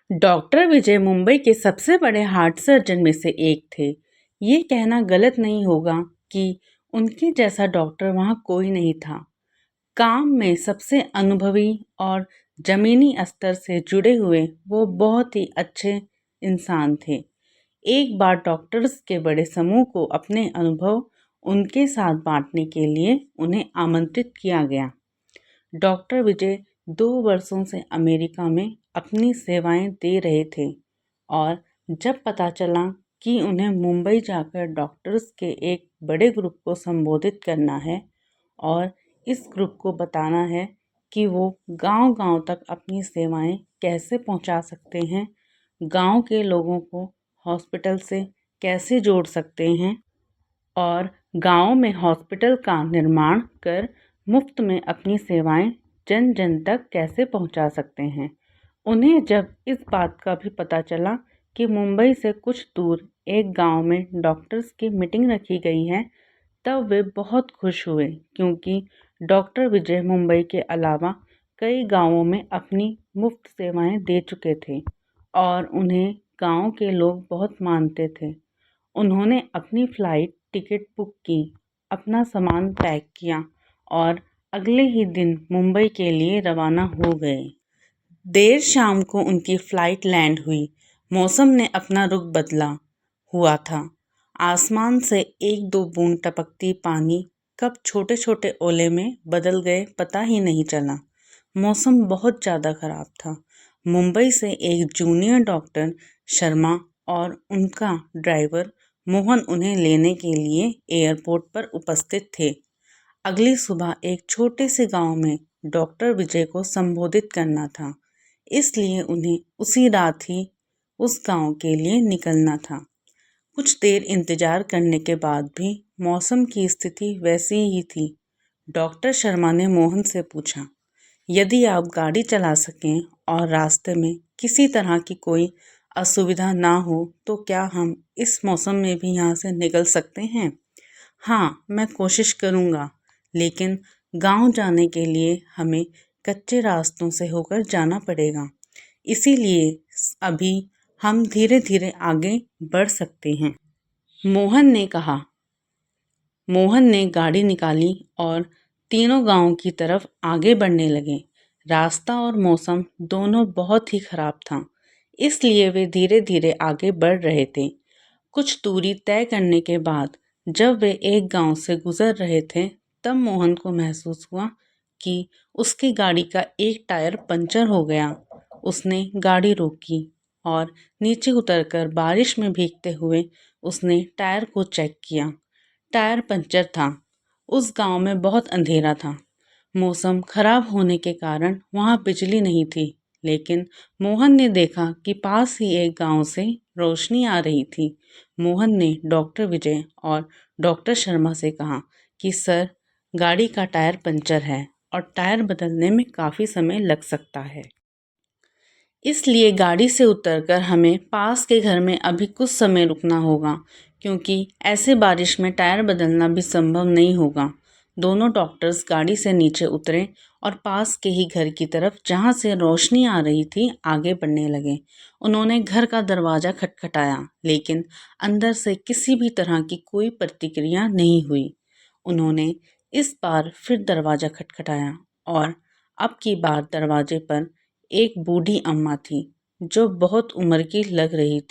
Doctor विजय मुंबई के सबसे बड़े हार्ट सर्जन में से एक थे। ये कहना गलत नहीं होगा कि उनके जैसा डॉक्टर वहाँ कोई नहीं था। काम में सबसे अनुभवी और ज़मीनी स्तर से जुड़े हुए वो बहुत ही अच्छे इंसान थे। एक बार डॉक्टर्स के बड़े समूह को अपने अनुभव उनके साथ बांटने के लिए उन्हें आमंत्रित किया गया। डॉक्टर विजय 2 वर्षों से अमेरिका में अपनी सेवाएं दे रहे थे और जब पता चला कि उन्हें मुंबई जाकर डॉक्टर्स के एक बड़े ग्रुप को संबोधित करना है और इस ग्रुप को बताना है कि वो गांव-गांव तक अपनी सेवाएं कैसे पहुंचा सकते हैं, गांव के लोगों को हॉस्पिटल से कैसे जोड़ सकते हैं और गाँव में हॉस्पिटल का निर्माण कर मुफ्त में अपनी सेवाएं जन जन तक कैसे पहुंचा सकते हैं। उन्हें जब इस बात का भी पता चला कि मुंबई से कुछ दूर एक गांव में डॉक्टर्स की मीटिंग रखी गई है, तब वे बहुत खुश हुए क्योंकि डॉक्टर विजय मुंबई के अलावा कई गांवों में अपनी मुफ्त सेवाएं दे चुके थे और उन्हें गांव के लोग बहुत मानते थे। उन्होंने अपनी फ़्लाइट टिकट बुक की, अपना सामान पैक किया और अगले ही दिन मुंबई के लिए रवाना हो गए। देर शाम को उनकी फ़्लाइट लैंड हुई। मौसम ने अपना रुख बदला हुआ था। आसमान से एक दो बूंद टपकती पानी कब छोटे छोटे ओले में बदल गए पता ही नहीं चला। मौसम बहुत ज़्यादा ख़राब था। मुंबई से एक जूनियर डॉक्टर शर्मा और उनका ड्राइवर मोहन उन्हें लेने के लिए एयरपोर्ट पर उपस्थित थे। अगली सुबह एक छोटे से गांव में डॉक्टर विजय को संबोधित करना था, इसलिए उन्हें उसी रात ही उस गांव के लिए निकलना था। कुछ देर इंतजार करने के बाद भी मौसम की स्थिति वैसी ही थी। डॉक्टर शर्मा ने मोहन से पूछा, यदि आप गाड़ी चला सकें और रास्ते में किसी तरह की कोई असुविधा ना हो तो क्या हम इस मौसम में भी यहाँ से निकल सकते हैं? हाँ, मैं कोशिश करूँगा, लेकिन गांव जाने के लिए हमें कच्चे रास्तों से होकर जाना पड़ेगा, इसीलिए अभी हम धीरे धीरे आगे बढ़ सकते हैं। मोहन ने कहा। मोहन ने गाड़ी निकाली और तीनों गांव की तरफ आगे बढ़ने लगे। रास्ता और मौसम दोनों बहुत ही खराब था, इसलिए वे धीरे धीरे आगे बढ़ रहे थे। कुछ दूरी तय करने के बाद जब वे एक गांव से गुजर रहे थे, तब मोहन को महसूस हुआ कि उसकी गाड़ी का एक टायर पंचर हो गया। उसने गाड़ी रोकी और नीचे उतरकर बारिश में भीगते हुए उसने टायर को चेक किया। टायर पंचर था। उस गांव में बहुत अंधेरा था। मौसम खराब होने के कारण वहां बिजली नहीं थी, लेकिन मोहन ने देखा कि पास ही एक गांव से रोशनी आ रही थी। मोहन ने डॉक्टर विजय और डॉक्टर शर्मा से कहा कि सर, गाड़ी का टायर पंचर है और टायर बदलने में काफ़ी समय लग सकता है, इसलिए गाड़ी से उतरकर हमें पास के घर में अभी कुछ समय रुकना होगा, क्योंकि ऐसे बारिश में टायर बदलना भी संभव नहीं होगा। दोनों डॉक्टर्स गाड़ी से नीचे उतरे और पास के ही घर की तरफ, जहाँ से रोशनी आ रही थी, आगे बढ़ने लगे। उन्होंने घर का दरवाज़ा खटखटाया, लेकिन अंदर से किसी भी तरह की कोई प्रतिक्रिया नहीं हुई। उन्होंने इस बार फिर दरवाज़ा खटखटाया और अब की बार दरवाजे पर एक बूढ़ी अम्मा थी, जो बहुत उम्र की लग रही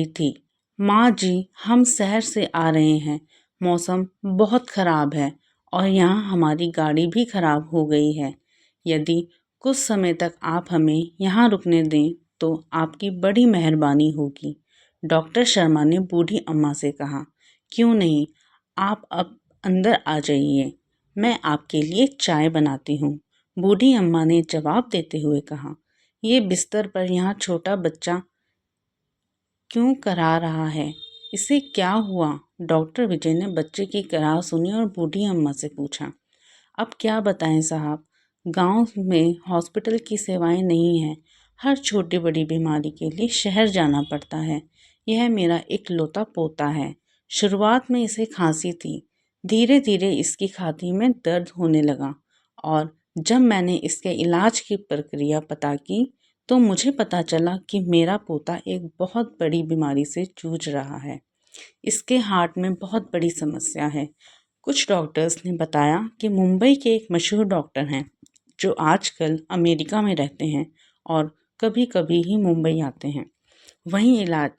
थी। माँ जी, हम शहर से आ रहे हैं। मौसम बहुत ख़राब है और यहाँ हमारी गाड़ी भी ख़राब हो गई है। यदि कुछ समय तक आप हमें यहाँ रुकने दें तो आपकी बड़ी मेहरबानी होगी। डॉक्टर शर्मा ने बूढ़ी अम्मा से कहा। क्यों नहीं, आप अब अंदर आ जाइए, मैं आपके लिए चाय बनाती हूँ, बूढ़ी अम्मा ने जवाब देते हुए कहा। ये बिस्तर पर यहाँ छोटा बच्चा क्यों करा रहा है? इसे क्या हुआ? डॉक्टर विजय ने बच्चे की कराह सुनी और बूढ़ी अम्मा से पूछा। अब क्या बताएं साहब, गांव में हॉस्पिटल की सेवाएं नहीं हैं। हर छोटी बड़ी बीमारी के लिए शहर जाना पड़ता है। यह मेरा इकलौता पोता है। शुरुआत में इसे खांसी थी, धीरे धीरे इसकी छाती में दर्द होने लगा और जब मैंने इसके इलाज की प्रक्रिया पता की तो मुझे पता चला कि मेरा पोता एक बहुत बड़ी बीमारी से जूझ रहा है। इसके हार्ट में बहुत बड़ी समस्या है। कुछ डॉक्टर्स ने बताया कि मुंबई के एक मशहूर डॉक्टर हैं जो आजकल अमेरिका में रहते हैं और कभी-कभी ही मुंबई आते हैं। वहीं इलाज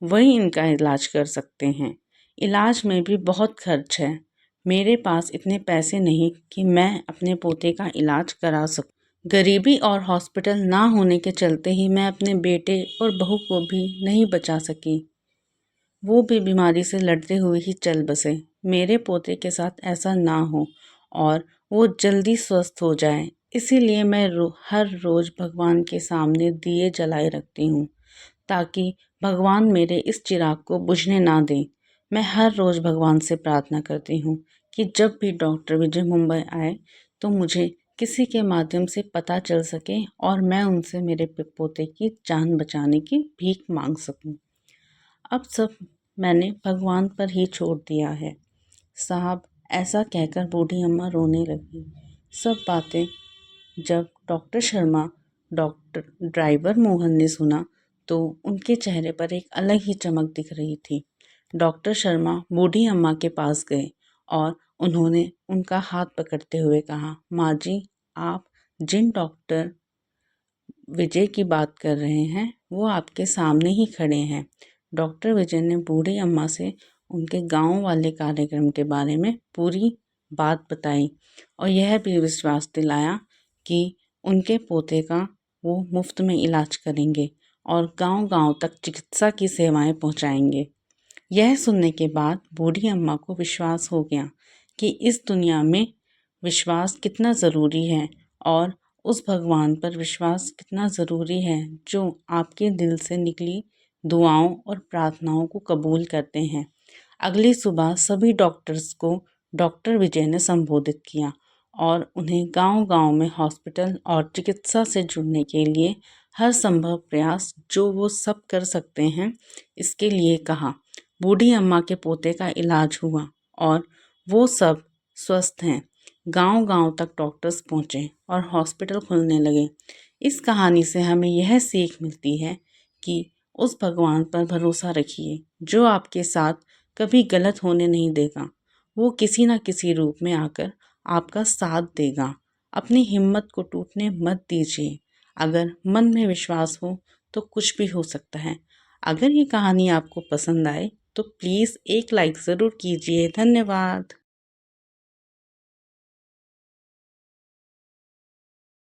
वहीं इनका इलाज कर सकते हैं। इलाज में भी बहुत खर्च है। मेरे पास इतने पैसे नहीं कि मैं अपने पोते का इलाज करा सकूं। गरीबी और हॉस्पिटल ना होने के चलते ही मैं अपने बेटे और बहू को भी नहीं बचा सकी। वो भी बीमारी से लड़ते हुए ही चल बसे। मेरे पोते के साथ ऐसा ना हो और वो जल्दी स्वस्थ हो जाए, इसीलिए मैं हर रोज़ भगवान के सामने दिए जलाए रखती हूँ ताकि भगवान मेरे इस चिराग को बुझने ना दें। मैं हर रोज़ भगवान से प्रार्थना करती हूँ कि जब भी डॉक्टर विजय मुंबई आए तो मुझे किसी के माध्यम से पता चल सके और मैं उनसे मेरे पोते की जान बचाने की भीख मांग सकूं। अब सब मैंने भगवान पर ही छोड़ दिया है। साहब, ऐसा कहकर बूढ़ी अम्मा रोने लगी। सब बातें जब doctor Sharma doctor driver Mohan ने सुना तो उनके चेहरे पर एक अलग ही चमक दिख रही थी। डॉक्टर शर्मा बूढ़ी अम्मा के पास गए और उन्होंने उनका हाथ पकड़ते हुए कहा, माँ जी, आप जिन डॉक्टर विजय की बात कर रहे हैं वो आपके सामने ही खड़े हैं। डॉक्टर विजय ने बूढ़ी अम्मा से उनके गांव वाले कार्यक्रम के बारे में पूरी बात बताई और यह भी विश्वास दिलाया कि उनके पोते का वो मुफ्त में इलाज करेंगे और गांव-गांव तक चिकित्सा की सेवाएं पहुंचाएंगे। यह सुनने के बाद बूढ़ी अम्मा को विश्वास हो गया कि इस दुनिया में विश्वास कितना ज़रूरी है और उस भगवान पर विश्वास कितना ज़रूरी है जो आपके दिल से निकली दुआओं और प्रार्थनाओं को कबूल करते हैं। अगली सुबह सभी डॉक्टर्स को डॉक्टर विजय ने संबोधित किया और उन्हें गांव-गांव में हॉस्पिटल और चिकित्सा से जुड़ने के लिए हर संभव प्रयास जो वो सब कर सकते हैं इसके लिए कहा। बूढ़ी अम्मा के पोते का इलाज हुआ और वो सब स्वस्थ हैं। गांव-गांव तक डॉक्टर्स पहुंचे और हॉस्पिटल खुलने लगे। इस कहानी से हमें यह सीख मिलती है कि उस भगवान पर भरोसा रखिए जो आपके साथ कभी गलत होने नहीं देगा। वो किसी ना किसी रूप में आकर आपका साथ देगा। अपनी हिम्मत को टूटने मत दीजिए। अगर मन में विश्वास हो तो कुछ भी हो सकता है। अगर ये कहानी आपको पसंद आए तो प्लीज़ एक लाइक ज़रूर कीजिए। धन्यवाद।